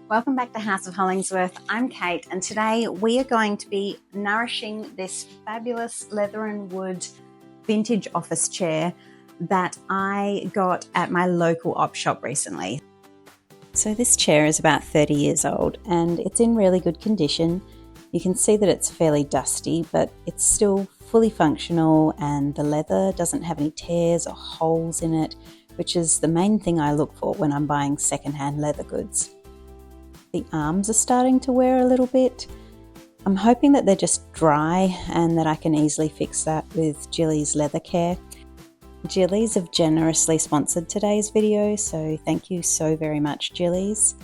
Welcome back to House of Hollingsworth. I'm Kate, and today we are going to be nourishing this fabulous leather and wood vintage office chair that I got at my local op shop recently. So this chair is about 30 years old and it's in really good condition. You can see that it's fairly dusty, but it's still fully functional and the leather doesn't have any tears or holes in it, which is the main thing I look for when I'm buying secondhand leather goods. The arms are starting to wear a little bit. I'm hoping that they're just dry and that I can easily fix that with Jilly's Leather Care. Jilly's have generously sponsored today's video, so thank you so very much, Jilly's.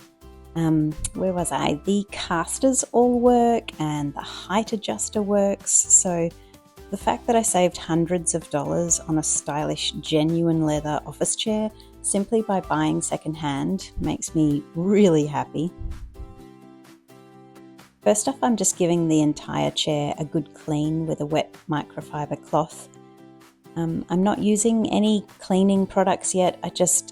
Where was I? The casters all work and the height adjuster works, so the fact that I saved hundreds of dollars on a stylish, genuine leather office chair simply by buying secondhand makes me really happy. First off, I'm just giving the entire chair a good clean with a wet microfiber cloth. I'm not using any cleaning products yet.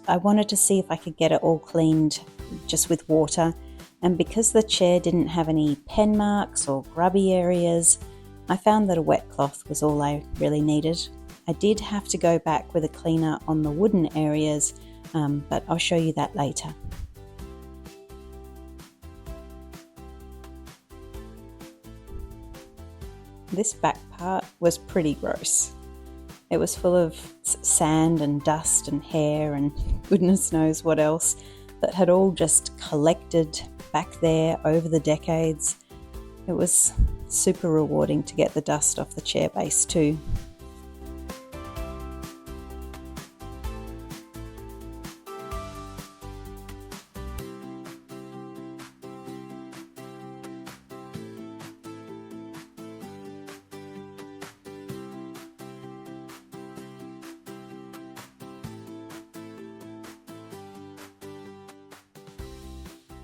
I wanted to see if I could get it all cleaned just with water. And because the chair didn't have any pen marks or grubby areas, I found that a wet cloth was all I really needed. I did have to go back with a cleaner on the wooden areas, but I'll show you that later. This back part was pretty gross. It was full of sand and dust and hair and goodness knows what else that had all just collected back there over the decades. It was super rewarding to get the dust off the chair base too.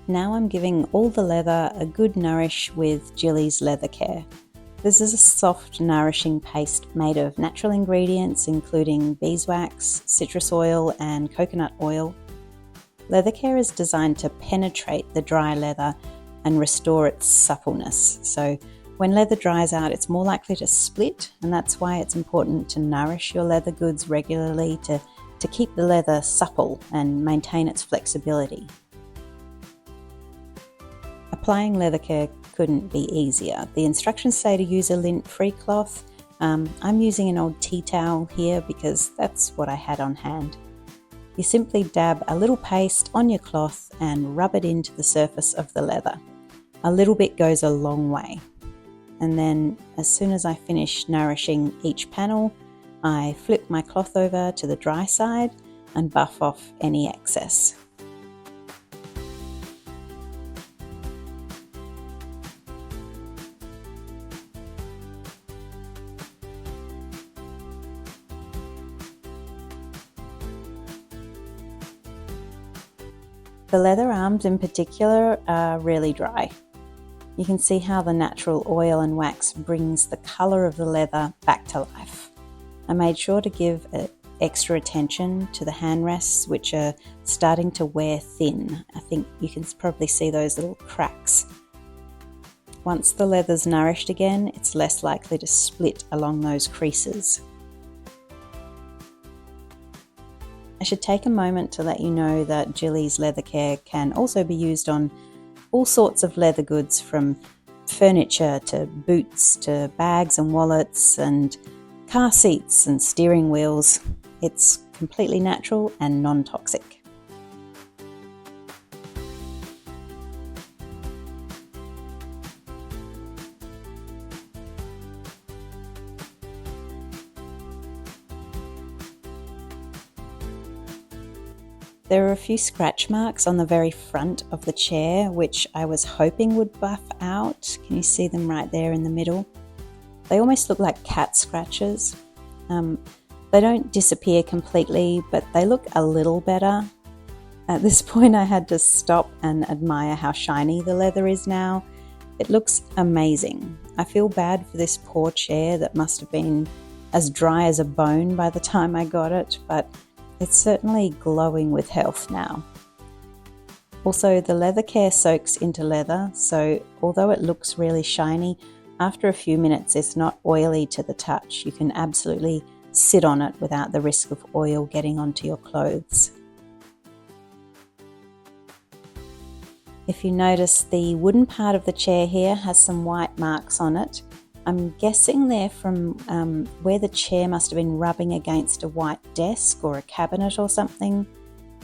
Now I'm giving all the leather a good nourish with Jilly's Leather Care. This is a soft, nourishing paste made of natural ingredients including beeswax, citrus oil and coconut oil. Leather Care is designed to penetrate the dry leather and restore its suppleness. So when leather dries out, it's more likely to split, and that's why it's important to nourish your leather goods regularly to keep the leather supple and maintain its flexibility. Applying Leather Care couldn't be easier. The instructions say to use a lint-free cloth. I'm using an old tea towel here because that's what I had on hand. You simply dab a little paste on your cloth and rub it into the surface of the leather. A little bit goes a long way. And then as soon as I finish nourishing each panel, I flip my cloth over to the dry side and buff off any excess. The leather arms in particular are really dry. You can see how the natural oil and wax brings the colour of the leather back to life. I made sure to give extra attention to the hand rests, which are starting to wear thin. I think you can probably see those little cracks. Once the leather's nourished again, it's less likely to split along those creases. I should take a moment to let you know that Jilly's Leather Care can also be used on all sorts of leather goods, from furniture to boots to bags and wallets and car seats and steering wheels. It's completely natural and non-toxic. There are a few scratch marks on the very front of the chair, which I was hoping would buff out. Can you see them right there in the middle? They almost look like cat scratches. They don't disappear completely, but they look a little better. At this point, I had to stop and admire how shiny the leather is now. It looks amazing. I feel bad for this poor chair that must have been as dry as a bone by the time I got it, but it's certainly glowing with health now. Also, the leather care soaks into leather, so although it looks really shiny, after a few minutes it's not oily to the touch. You can absolutely sit on it without the risk of oil getting onto your clothes. If you notice, the wooden part of the chair here has some white marks on it. I'm guessing they're from where the chair must have been rubbing against a white desk or a cabinet or something.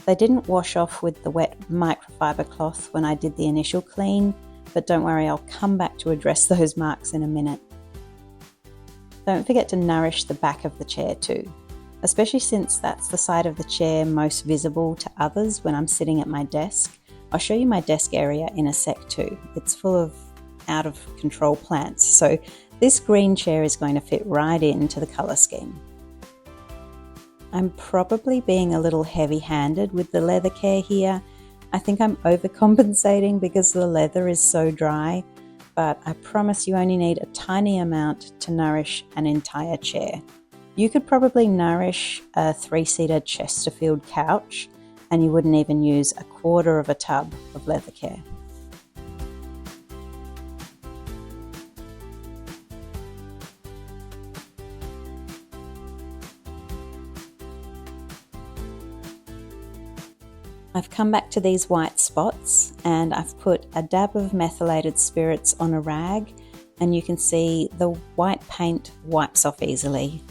They didn't wash off with the wet microfiber cloth when I did the initial clean, but don't worry, I'll come back to address those marks in a minute. Don't forget to nourish the back of the chair too, especially since that's the side of the chair most visible to others when I'm sitting at my desk. I'll show you my desk area in a sec too. It's full of out of control plants, so this green chair is going to fit right into the colour scheme. I'm probably being a little heavy-handed with the leather care here. I think I'm overcompensating because the leather is so dry, but I promise you only need a tiny amount to nourish an entire chair. You could probably nourish a 3-seater Chesterfield couch, and you wouldn't even use a quarter of a tub of leather care. I've come back to these white spots and I've put a dab of methylated spirits on a rag, and you can see the white paint wipes off easily.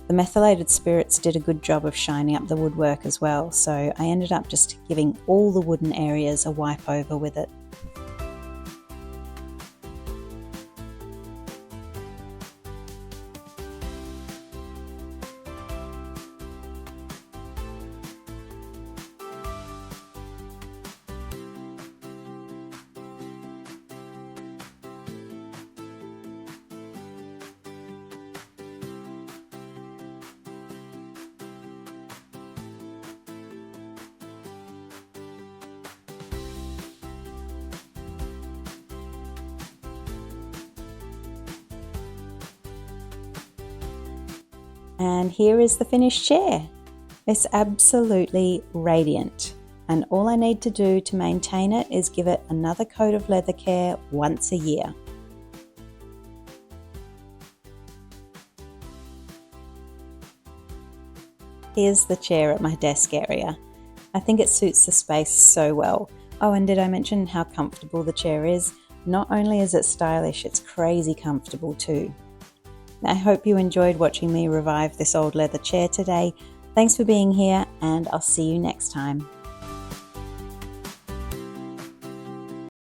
The methylated spirits did a good job of shining up the woodwork as well, so I ended up just giving all the wooden areas a wipe over with it. And here is the finished chair. It's absolutely radiant, and all I need to do to maintain it is give it another coat of leather care once a year. Here's the chair at my desk area. I think it suits the space so well. Oh, and did I mention how comfortable the chair is? Not only is it stylish, it's crazy comfortable too. I hope you enjoyed watching me revive this old leather chair today. Thanks for being here, and I'll see you next time.